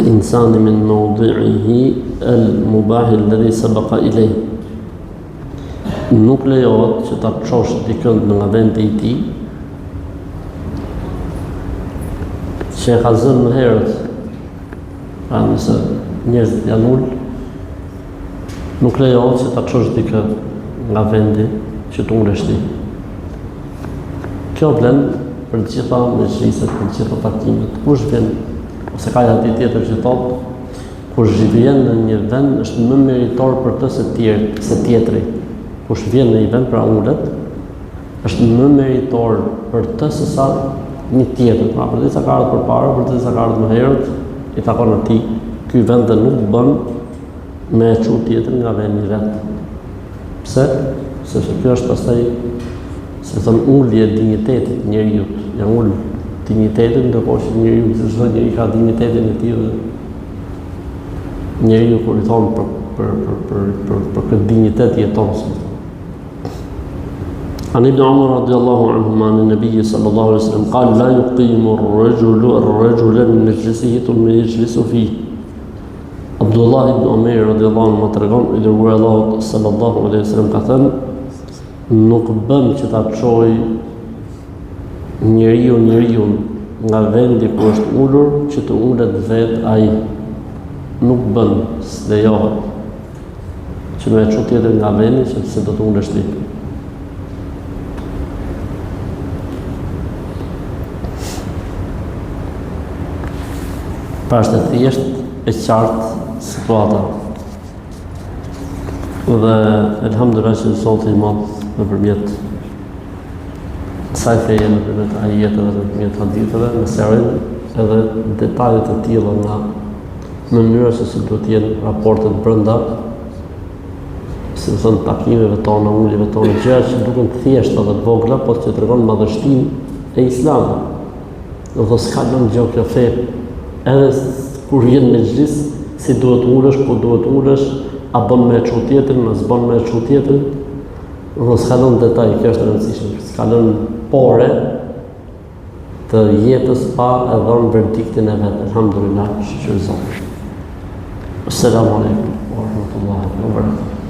الإنسان من موضعه المباح الذي سبق إليه. Nuk lejohet që ta çosh dikën nga vendi I tij që e ka zënë më herët, pra nëse njerëzit janë ul, nuk lejohet që ta çosh dikën nga vendi që të ulesh ti. Kjo vlen për të gjitha mezhliset, për të gjitha takimet. Kush vjen, ose ka hadith tjetër që thotë, kush vjen në një vend është më meritor për të se tjetri. Kush vjen në një vend pra ulet, është më meritor për të se sa një tjetër. Pra për disa ka ardhur përpara, për disa ka ardhur më herët, I takon atij. Ky vend nuk bën me e çu tjetrin nga vendi I vet. Pse? Sepse kjo është pastaj se thon ulje e dinjitetit njeriu, ja ul dinjitetin, ndërkohë që njeriu çdo njeri ka dinjitetin e tij dhe njeriu kur I thon për këtë dinjitet jeton. عن ابن عمر رضي الله عنهما عن النبي صلى الله عليه وسلم قال لا يقيم الرجل من مجلسه ثم يجلس فيه. Abdullah ibn Omer radiallahu anhu tregon I dërguar Allahut sallallahu alaihi wasallam ka thënë nuk bën që ta çoj njeriu nga vendi ku është ulur që të ulet vet ai. Nuk bën, s'lejohet që me çu tjetër nga vendi që se do të ulesh ti. Pra është thjesht e qartë situata. Dhe elhamdulillah që Zoti I Madh nëpërmjet kësaj feje, nëpërmjet ajeteve, nëpërmjet haditheve, më sërrin edhe detajet e tilla nga mënyra se si duhet të jenë raportet brenda, si të thënë takimeve tona, uljeve tona, gjëra që duken thjeshta dhe të vogla, por që tregon madhështinë e Islamit. Do të s'ka lënë gjë kjo fe. Edhe kur vjen me xhlis, si duhet ulesh, ku duhet ulesh, a bën me çu tjetrin, a s'bën me çu tjetrin, do s'ka lënë detaj, kjo është e rëndësishme. S'ka lënë pore të jetës pa e dhënë verdiktin e vet. Alhamdulillah, shukr Zotit. Assalamu alaikum wa rahmatullahi wa barakatuh.